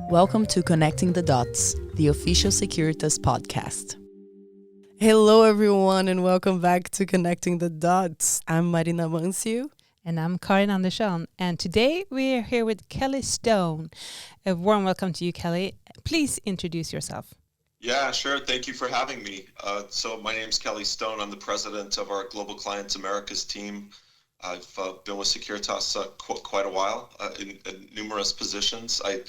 Welcome to Connecting the Dots, the official Securitas podcast. Hello, everyone, and welcome back to Connecting the Dots. I'm Marina, Amancio. And I'm Carin Andersson. And today we are here with Kelly Stone. A warm welcome to you, Kelly. Please introduce yourself. Yeah, sure. Thank you for having me. So my name's Kelly Stone. I'm the president of our Global Clients Americas team. I've been with Securitas quite a while in numerous positions. I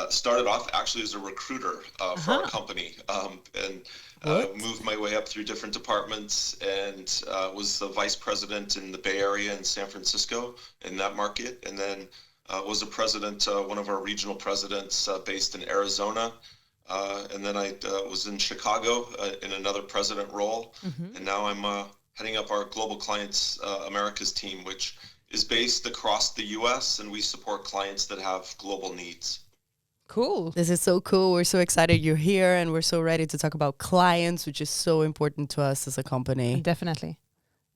started off actually as a recruiter for our company and moved my way up through different departments and was the vice president in the Bay Area in San Francisco in that market. And then was a president, one of our regional presidents based in Arizona. And then I was in Chicago in another president role. And now I'm heading up our Global Clients Americas team, which is based across the U.S. and we support clients that have global needs. Cool. This is so cool. We're so excited you're here and we're so ready to talk about clients, which is so important to us as a company. Definitely.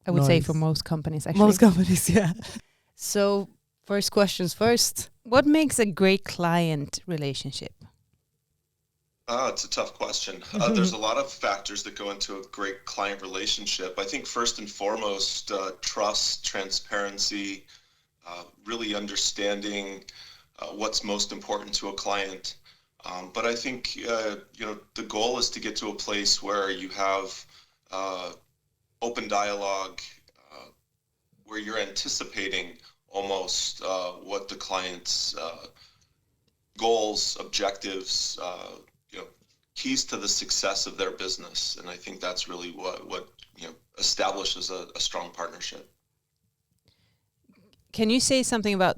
I would say for most companies, actually. Most companies, yeah. So first questions first. What makes a great client relationship? It's a tough question. There's a lot of factors that go into a great client relationship. I think first and foremost, trust, transparency, really understanding what's most important to a client. But I think, the goal is to get to a place where you have open dialogue, where you're anticipating almost what the client's goals, objectives, keys to the success of their business. And I think that's really what establishes a strong partnership. Can you say something about,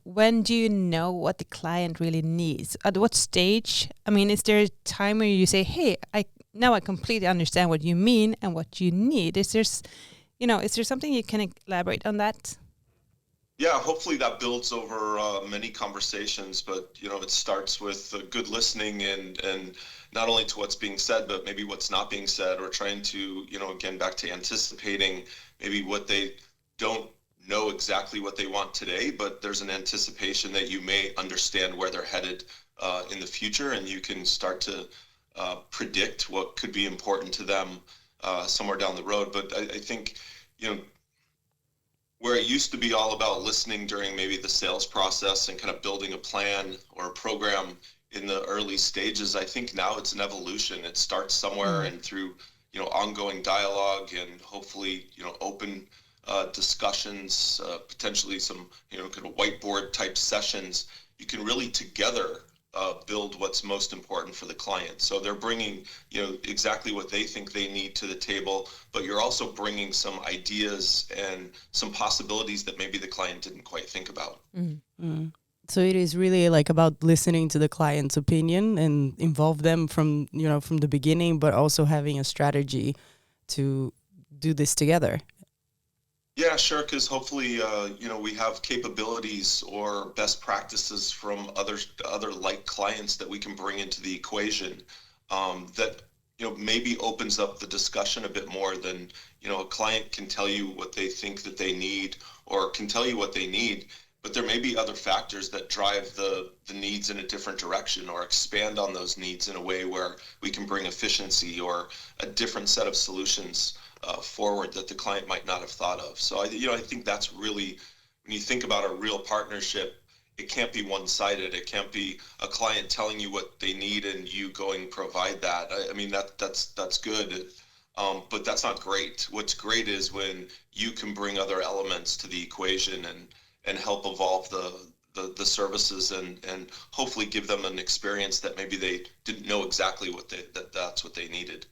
when do you know what the client really needs? At what stage? I mean, is there a time where you say, hey, I completely understand what you mean and what you need? Is there something you can elaborate on that? Yeah, hopefully that builds over many conversations, but it starts with good listening and not only to what's being said, but maybe what's not being said, or trying to, again, back to anticipating maybe what they don't know exactly what they want today, but there's an anticipation that you may understand where they're headed in the future, and you can start to predict what could be important to them somewhere down the road. But I think, where it used to be all about listening during maybe the sales process and kind of building a plan or a program in the early stages, I think now it's an evolution. It starts somewhere and through, ongoing dialogue and hopefully, open discussions, potentially some, kind of whiteboard type sessions. You can really together build what's most important for the client. So they're bringing, exactly what they think they need to the table, but you're also bringing some ideas and some possibilities that maybe the client didn't quite think about. So it is really like about listening to the client's opinion and involve them from the beginning, but also having a strategy to do this together. Yeah, sure, because hopefully, we have capabilities or best practices from other like clients that we can bring into the equation that, maybe opens up the discussion a bit more than, a client can tell you what they think that they need or can tell you what they need, but there may be other factors that drive the needs in a different direction or expand on those needs in a way where we can bring efficiency or a different set of solutions forward that the client might not have thought of. So I think that's really, when you think about a real partnership, it can't be one-sided. It can't be a client telling you what they need and you going provide that. I mean, that's good, but that's not great. What's great is when you can bring other elements to the equation and help evolve the services and hopefully give them an experience that maybe they didn't know exactly that's what they needed.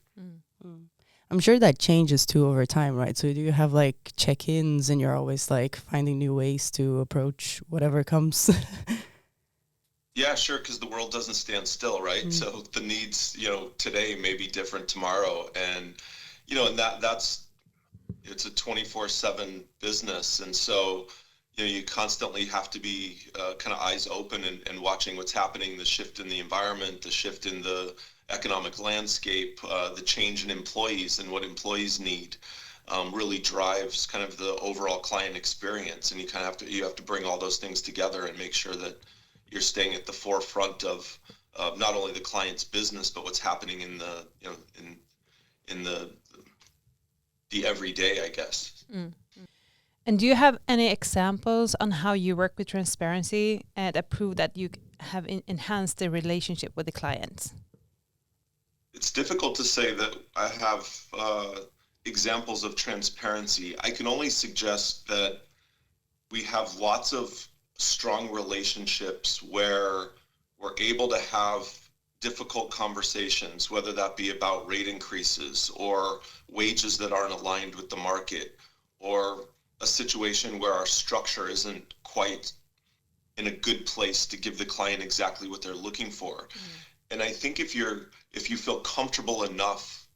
I'm sure that changes too over time, right? So do you have like check-ins and you're always like finding new ways to approach whatever comes? Yeah, sure, because the world doesn't stand still, right? So the needs, today may be different tomorrow. And, and it's a 24/7 business. And so, you constantly have to be kind of eyes open and watching what's happening, the shift in the environment, the shift in the economic landscape, the change in employees and what employees need really drives kind of the overall client experience. And you kind of have to bring all those things together and make sure that you're staying at the forefront of not only the client's business, but what's happening in the, you know, in the everyday, I guess. Mm. And do you have any examples on how you work with transparency that prove that you have enhanced the relationship with the clients? It's difficult to say that I have examples of transparency. I can only suggest that we have lots of strong relationships where we're able to have difficult conversations, whether that be about rate increases or wages that aren't aligned with the market, or a situation where our structure isn't quite in a good place to give the client exactly what they're looking for. And I think if you feel comfortable enough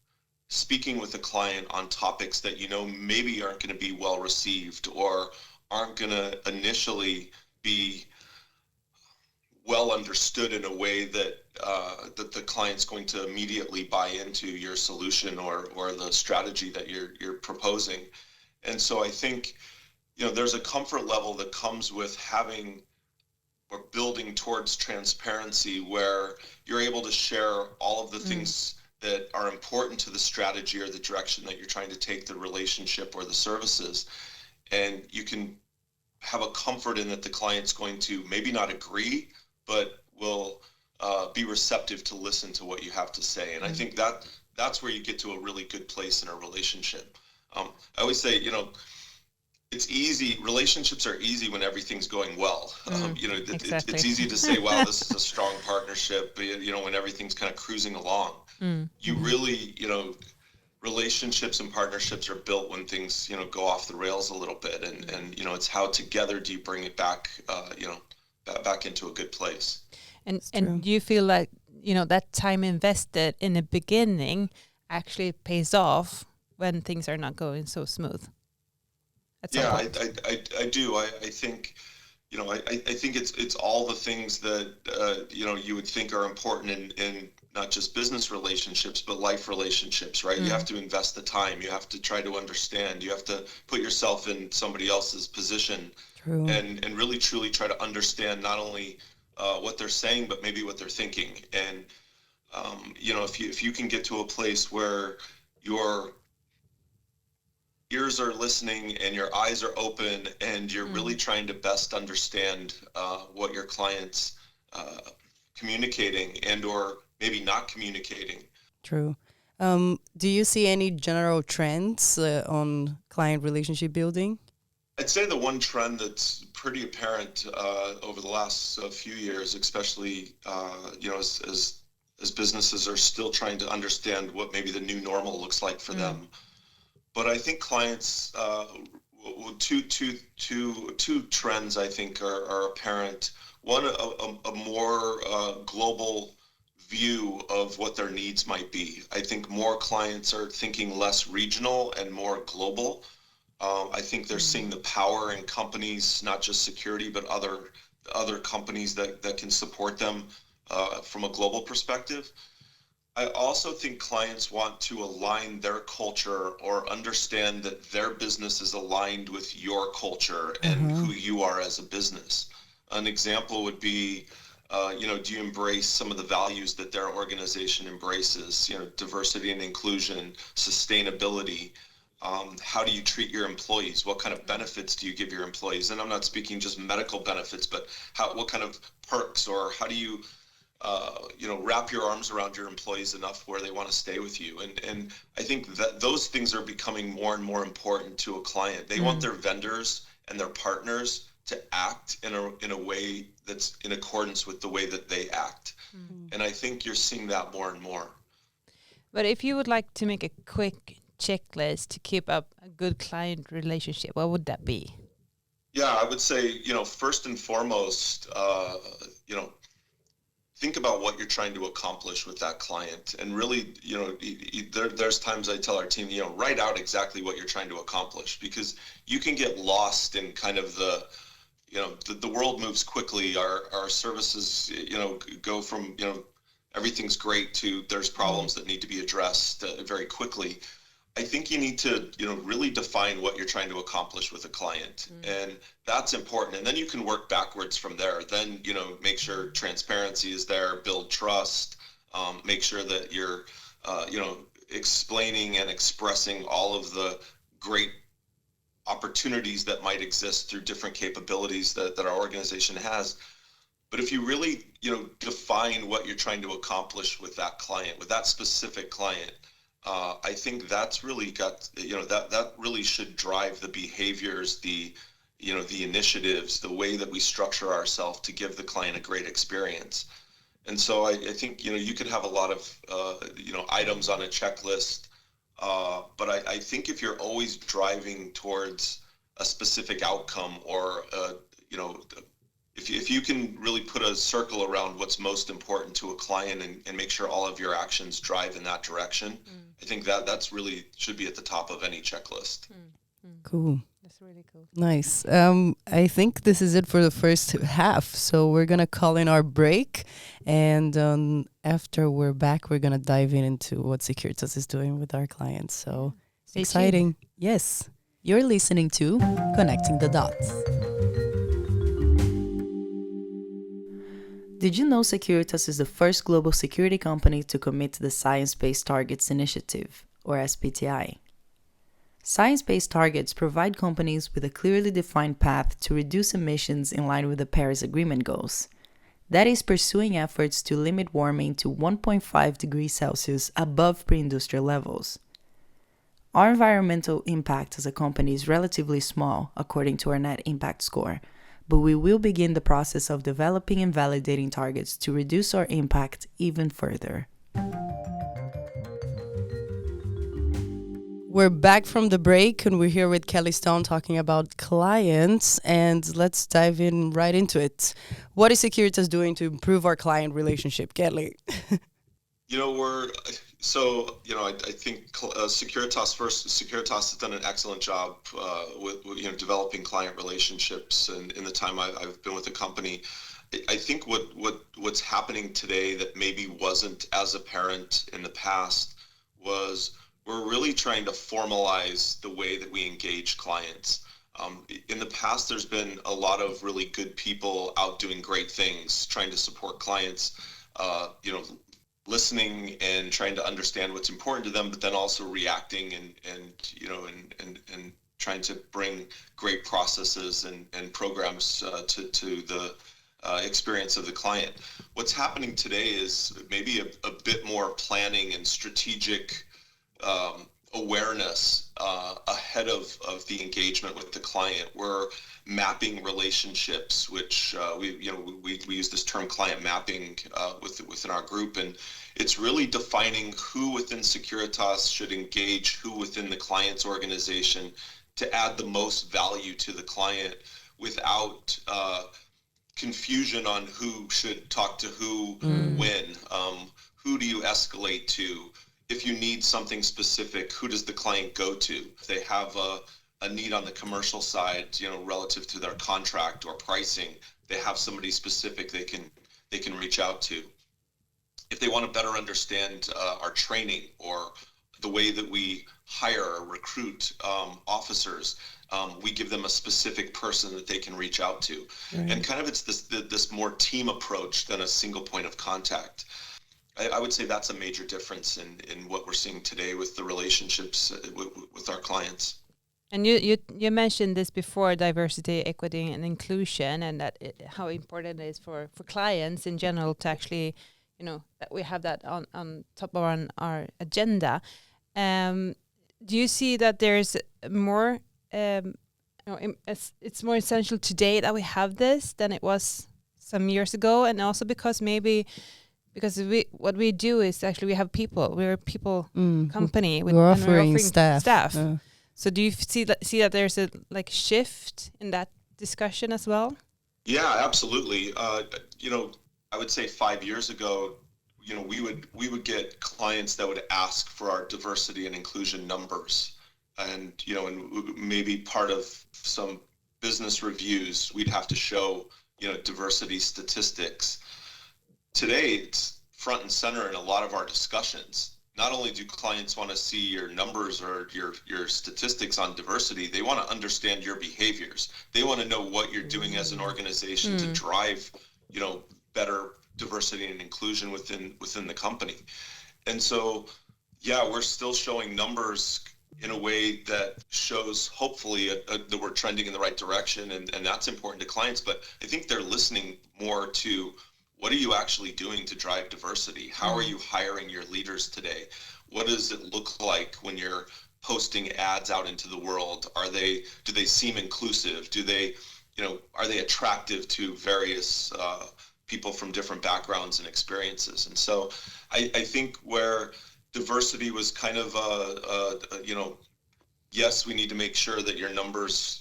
speaking with a client on topics that you know maybe aren't going to be well received or aren't going to initially be well understood in a way that that the client's going to immediately buy into your solution or the strategy that you're proposing. And so I think, you know, there's a comfort level that comes with having or building towards transparency where you're able to share all of the things that are important to the strategy or the direction that you're trying to take the relationship or the services. And you can have a comfort in that the client's going to maybe not agree, but will be receptive to listen to what you have to say. And I think that's where you get to a really good place in a relationship. I always say, you know, it's easy. Relationships are easy when everything's going well. You know, Exactly. it's easy to say, wow, this is a strong partnership, you know, when everything's kind of cruising along. You really, you know, relationships and partnerships are built when things, you know, go off the rails a little bit. And you know, it's how together do you bring it back, you know, back into a good place. And do you feel like, you know, that time invested in the beginning actually pays off when things are not going so smooth? Yeah, I do. I think, you know, I think it's all the things that, you know, you would think are important in not just business relationships, but life relationships, right? You have to invest the time. You have to try to understand. You have to put yourself in somebody else's position. True. And really truly try to understand not only what they're saying, but maybe what they're thinking. And, you know, if you can get to a place where your ears are listening and your eyes are open and you're really trying to best understand what your client's communicating and or maybe not communicating. True. Do you see any general trends on client relationship building? I'd say the one trend that's pretty apparent over the last few years, especially you know, as businesses are still trying to understand what maybe the new normal looks like for them. But I think clients, two trends I think are apparent. One, a more global view of what their needs might be. I think more clients are thinking less regional and more global. I think they're seeing the power in companies, not just security, but other companies that can support them from a global perspective. I also think clients want to align their culture or understand that their business is aligned with your culture and who you are as a business. An example would be, you know, do you embrace some of the values that their organization embraces? You know, diversity and inclusion, sustainability. How do you treat your employees? What kind of benefits do you give your employees? And I'm not speaking just medical benefits, but what kind of perks, or how do you you know, wrap your arms around your employees enough where they want to stay with you. And I think that those things are becoming more and more important to a client. They want their vendors and their partners to act in a way that's in accordance with the way that they act. And I think you're seeing that more and more. But if you would like to make a quick checklist to keep up a good client relationship, what would that be? Yeah, I would say, you know, first and foremost, you know, think about what you're trying to accomplish with that client. And really, you know, there's times I tell our team, you know, write out exactly what you're trying to accomplish, because you can get lost in kind of the, you know, the world moves quickly. Our services, you know, go from, you know, everything's great to there's problems that need to be addressed very quickly. I think you need to, really define what you're trying to accomplish with a client. And that's important. And then you can work backwards from there. Then, make sure transparency is there, build trust, make sure that you're, explaining and expressing all of the great opportunities that might exist through different capabilities that our organization has. But if you really, define what you're trying to accomplish with that client, with that specific client, I think that's really got, that really should drive the behaviors, the initiatives, the way that we structure ourselves to give the client a great experience. And so I think, you could have a lot of, items on a checklist, but I think if you're always driving towards a specific outcome or, if you can really put a circle around what's most important to a client and make sure all of your actions drive in that direction, I think that's really should be at the top of any checklist. Cool. That's really cool. Nice. I think this is it for the first half. So we're going to call in our break. And after we're back, we're going to dive into what Securitas is doing with our clients. So it's exciting. Yes. You're listening to Connecting the Dots. Did you know Securitas is the first global security company to commit to the Science-Based Targets Initiative, or SBTI? Science-based targets provide companies with a clearly defined path to reduce emissions in line with the Paris Agreement goals. That is, pursuing efforts to limit warming to 1.5 degrees Celsius above pre-industrial levels. Our environmental impact as a company is relatively small, according to our net impact score, but we will begin the process of developing and validating targets to reduce our impact even further. We're back from the break and we're here with Kelly Stone talking about clients, and let's dive in right into it. What is Securitas doing to improve our client relationship, Kelly? I think Securitas has done an excellent job with developing client relationships, and in the time I've been with the company, I think what's happening today that maybe wasn't as apparent in the past was we're really trying to formalize the way that we engage clients. In the past, there's been a lot of really good people out doing great things, trying to support clients, listening and trying to understand what's important to them, but then also reacting and trying to bring great processes and programs to the experience of the client. What's happening today is maybe a bit more planning and strategic awareness ahead of the engagement with the client. We're mapping relationships, which we use this term client mapping within our group, and it's really defining who within Securitas should engage who within the client's organization to add the most value to the client without confusion on who should talk to who when. Who do you escalate to? If you need something specific, who does the client go to? If they have a need on the commercial side, relative to their contract or pricing, they have somebody specific they can reach out to. If they want to better understand our training or the way that we hire or recruit officers, we give them a specific person that they can reach out to. Right. And kind of it's this more team approach than a single point of contact. I would say that's a major difference in what we're seeing today with the relationships with our clients. And you mentioned this before, diversity, equity, and inclusion, and how important it is for clients in general to actually, that we have that on top of our agenda. Do you see that there's more, it's more essential today that we have this than it was some years ago, and also because what we do is actually we have people. We're a people company. We're offering staff. So do you see that there's a shift in that discussion as well? Yeah, absolutely. I would say 5 years ago, we would get clients that would ask for our diversity and inclusion numbers, and and maybe part of some business reviews we'd have to show diversity statistics. Today, it's front and center in a lot of our discussions, not only do clients want to see your numbers or your statistics on diversity, they want to understand your behaviors. They want to know what you're doing as an organization to drive, better diversity and inclusion within the company. And so, yeah, we're still showing numbers in a way that shows hopefully that we're trending in the right direction, and that's important to clients. But I think they're listening more to, what are you actually doing to drive diversity? How are you hiring your leaders today? What does it look like when you're posting ads out into the world? Do they seem inclusive? Are they attractive to various people from different backgrounds and experiences? And so I think where diversity was kind of yes, we need to make sure that your numbers,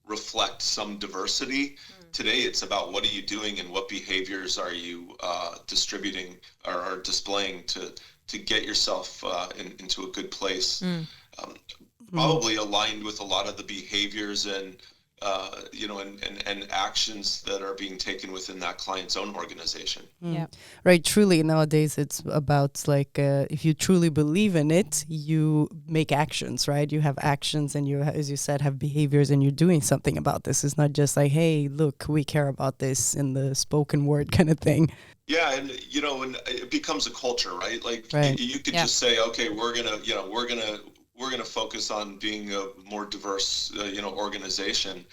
reflect some diversity. Today, it's about what are you doing and what behaviors are you distributing or displaying to get yourself into a good place. Probably aligned with a lot of the behaviors and actions that are being taken within that client's own organization. Yeah. Right. Truly, nowadays it's about if you truly believe in it, you make actions, right? You have actions and you, as you said, have behaviors, and you're doing something about this. It's not just like, hey, look, we care about this in the spoken word kind of thing. Yeah, and and it becomes a culture, right? Like right. you could just say, okay, we're gonna focus on being a more diverse, organization.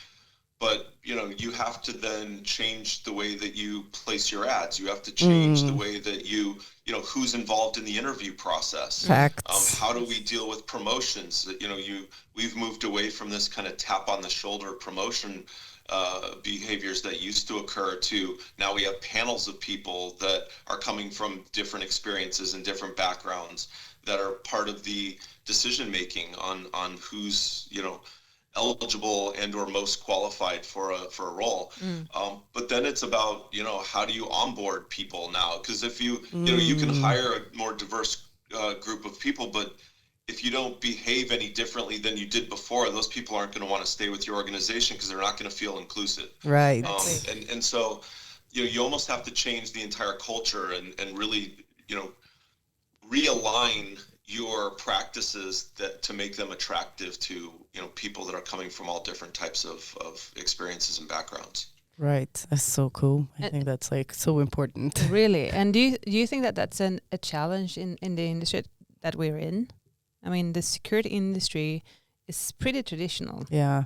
But, you have to then change the way that you place your ads. You have to change the way that who's involved in the interview process. Facts. How do we deal with promotions? We've moved away from this kind of tap on the shoulder promotion behaviors that used to occur to now we have panels of people that are coming from different experiences and different backgrounds that are part of the decision making on who's eligible and or most qualified for a role. But then it's about how do you onboard people now? Because if you you can hire a more diverse group of people, but if you don't behave any differently than you did before, those people aren't going to want to stay with your organization because they're not going to feel inclusive. Right. And so you almost have to change the entire culture and really realign your practices to make them attractive to people that are coming from all different types of experiences and backgrounds. Right. That's so cool. I think that's so important. Really. And do you think that that's a challenge in the industry that we're in? I mean, the security industry is pretty traditional. Yeah.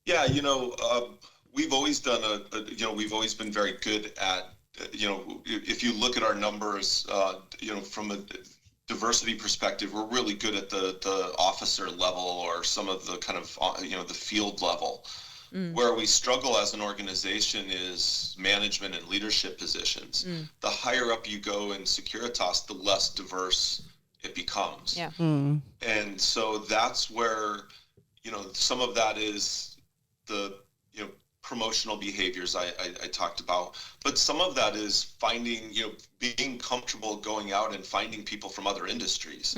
Yeah, we've always done we've always been very good at if you look at our numbers, from a diversity perspective, we're really good at the officer level or some of the kind of the field level. Where we struggle as an organization is management and leadership positions. The higher up you go in Securitas, the less diverse it becomes. Yeah. And so that's where some of that is the promotional behaviors I talked about, but some of that is finding, being comfortable going out and finding people from other industries.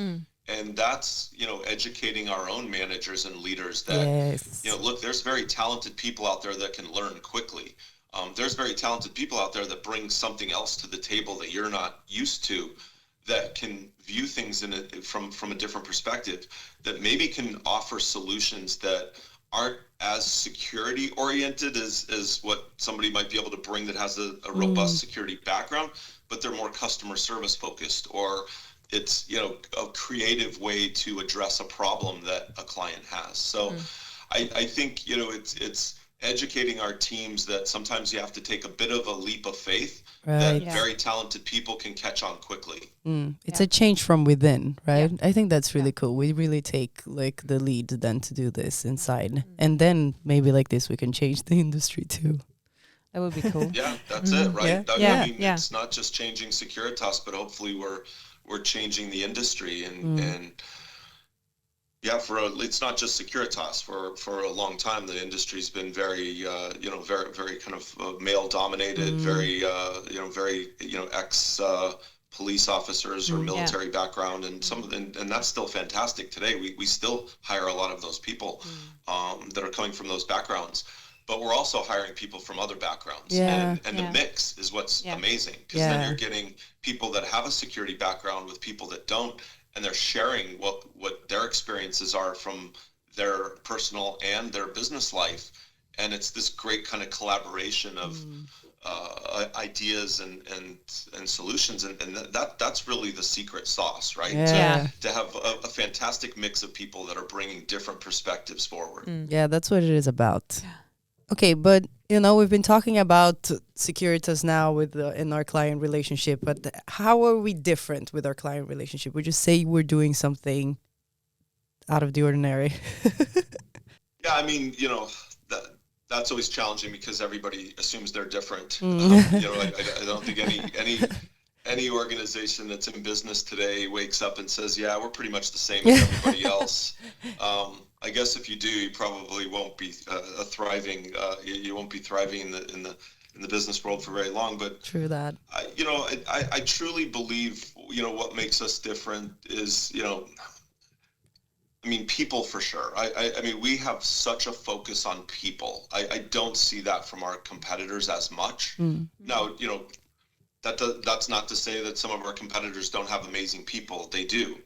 And that's, educating our own managers and leaders that, yes. Look, there's very talented people out there that can learn quickly. There's very talented people out there that bring something else to the table that you're not used to, that can view things from a different perspective, that maybe can offer solutions that aren't as security oriented as what somebody might be able to bring that has a robust security background, but they're more customer service focused, or it's a creative way to address a problem that a client has. So I think it's educating our teams that sometimes you have to take a bit of a leap of faith, that very talented people can catch on quickly. It's a change from within, right? Yeah. I think that's really cool. We really take the lead then to do this inside. And then maybe like this we can change the industry too. That would be cool. Yeah, that's it, right? Yeah. I mean, it's not just changing Securitas, but hopefully we're changing the industry and yeah, it's not just Securitas. For a long time, the industry's been very, very kind of male dominated, very ex police officers or military background, and and that's still fantastic today. We still hire a lot of those people that are coming from those backgrounds. but we're also hiring people from other backgrounds. Yeah. And the mix is what's amazing, because then you're getting people that have a security background with people that don't, and they're sharing what their experiences are from their personal and their business life. And it's this great kind of collaboration of ideas and solutions, and that's really the secret sauce, right? To have a fantastic mix of people that are bringing different perspectives forward. Yeah, that's what it is about. Okay, but we've been talking about Securitas now in our client relationship, but how are we different with our client relationship? Would you say we're doing something out of the ordinary? Yeah, I mean, that's always challenging because everybody assumes they're different. I don't think any organization that's in business today wakes up and says, yeah, we're pretty much the same as everybody else. I guess if you do, you probably won't be thriving. You won't be thriving in the business world for very long. But true that. I truly believe what makes us different is people for sure. I mean, we have such a focus on people. I don't see that from our competitors as much. Now, that's not to say that some of our competitors don't have amazing people. They do.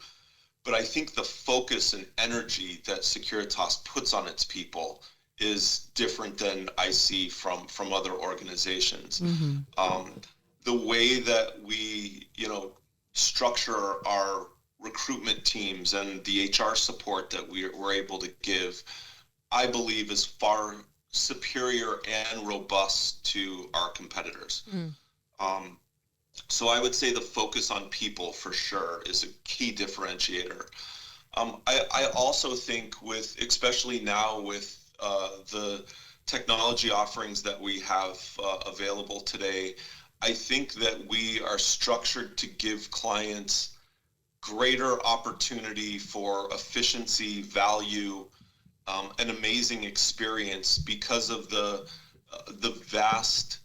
But I think the focus and energy that Securitas puts on its people is different than I see from other organizations. The way that we, structure our recruitment teams and the HR support that we're able to give, I believe is far superior and robust to our competitors. So I would say the focus on people for sure is a key differentiator. I also think especially now with the technology offerings that we have available today, I think that we are structured to give clients greater opportunity for efficiency, value, an amazing experience because of the vast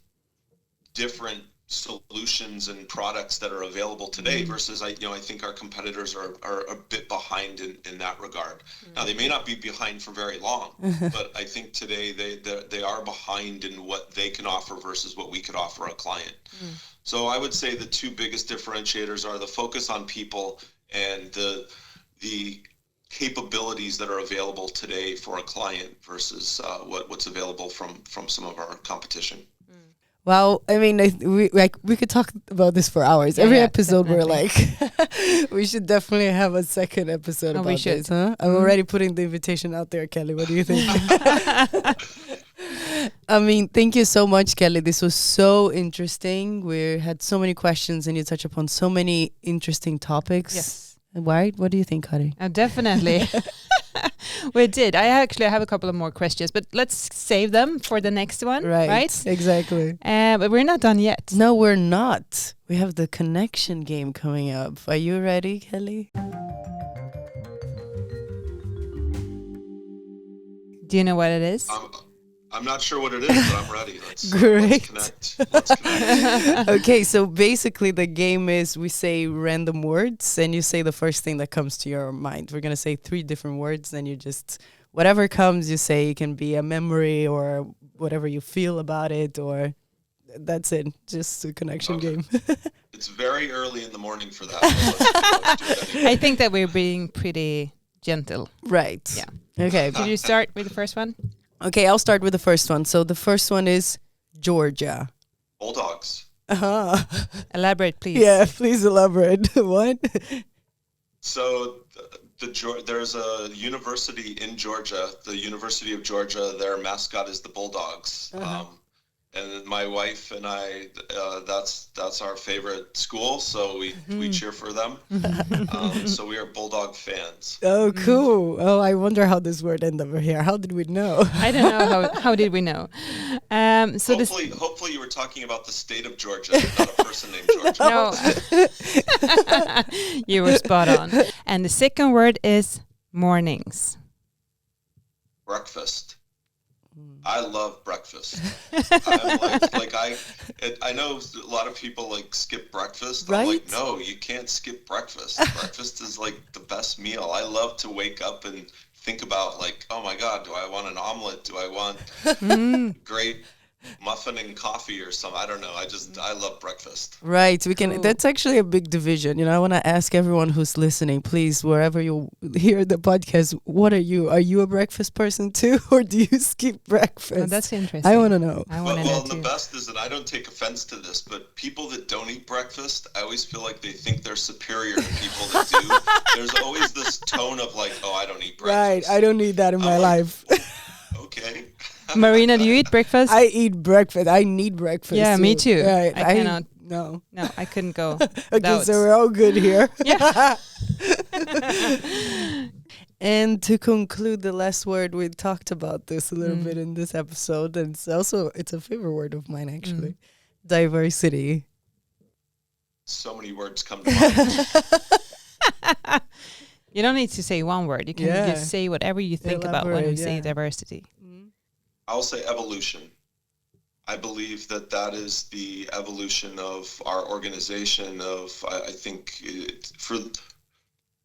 different solutions and products that are available today versus I think our competitors are a bit behind in that regard. Now they may not be behind for very long, but I think today they are behind in what they can offer versus what we could offer a client. So I would say the two biggest differentiators are the focus on people and the capabilities that are available today for a client versus what's available from some of our competition. Well, I mean, we could talk about this for hours. Every episode definitely. We're like, we should definitely have a second episode about this, huh? I'm already putting the invitation out there, Kelly. What do you think? I mean, thank you so much, Kelly. This was so interesting. We had so many questions and you touched upon so many interesting topics. Yes. Right? What do you think, Carin? Definitely. We did. I actually have a couple of more questions, but let's save them for the next one. Right? Exactly. But we're not done yet. No, we're not. We have the connection game coming up. Are you ready, Kelly? Do you know what it is? I'm not sure what it is, but I'm ready. Let's connect. Okay, so basically the game is we say random words and you say the first thing that comes to your mind. We're going to say 3 different words and you just, whatever comes, you say. It can be a memory or whatever you feel about it, or that's it. Just a connection game. It's very early in the morning for that. Let's do it anyway. I think that we're being pretty gentle. Right. Yeah. Okay. Could you start with the first one? Okay, I'll start with the first one. So the first one is Georgia. Bulldogs. Elaborate, please. Yeah, please elaborate. What? So there's a university in Georgia, the University of Georgia. Their mascot is the Bulldogs. And my wife and I, that's our favorite school, so we cheer for them. So we are Bulldog fans. Oh, cool. Oh, I wonder how this word ended up here. How did we know? I don't know. How did we know? So hopefully you were talking about the state of Georgia, not a person named Georgia. No. You were spot on. And the second word is mornings. Breakfast. I love breakfast. I know a lot of people skip breakfast. Right? I'm like, no, you can't skip breakfast. Breakfast is the best meal. I love to wake up and think about like, oh my God, do I want an omelet? Do I want great muffin and coffee or something? I don't know. I love breakfast. Right. We can. Cool. That's actually a big division. You know, I want to ask everyone who's listening, please, wherever you hear the podcast, what are you? Are you a breakfast person too, or do you skip breakfast? Oh, that's interesting. I want to know. I want to Well, know the too. best is, and I don't take offense to this, but people that don't eat breakfast, I always feel like they think they're superior to people that do. There's always this tone of like, oh, I don't eat Right. breakfast. I don't need that in my like, life. Okay. Marina, do you eat breakfast? I eat breakfast. I need breakfast. Yeah, me too. Right. I cannot. No. No, I couldn't go. Okay, without. so we're all good here. Yeah. And to conclude, the last word, we talked about this a little Mm. bit in this episode, and it's a favorite word of mine actually. Diversity. So many words come to mind. You don't need to say one word. You can Yeah. just say whatever you think about when you Elaborate, say yeah. diversity. I'll say evolution. I believe that is the evolution of our organization. I think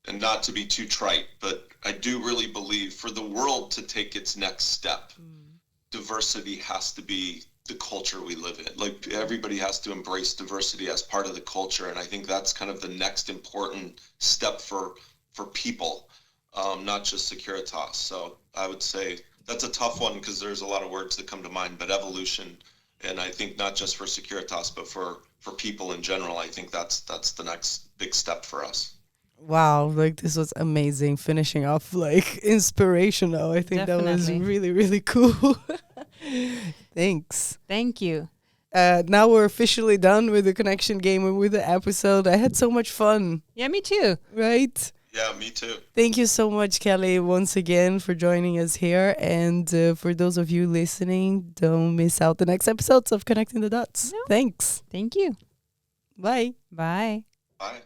and not to be too trite, but I do really believe for the world to take its next step, diversity has to be the culture we live in. Like everybody has to embrace diversity as part of the culture, and I think that's kind of the next important step for people, not just Securitas. So I would say that's a tough one because there's a lot of words that come to mind, but evolution, and I think not just for Securitas, but for people in general, I think that's the next big step for us. Wow, like this was amazing. Finishing off like inspirational. I think that was Definitely. really, really cool. Thanks. Thank you. Now we're officially done with the connection game and with the episode. I had so much fun, Yeah, me too. right? Yeah, me too. Thank you so much, Kelly, once again for joining us here. And for those of you listening, don't miss out the next episodes of Connecting the Dots. No. Thanks. Thank you. Bye. Bye. Bye.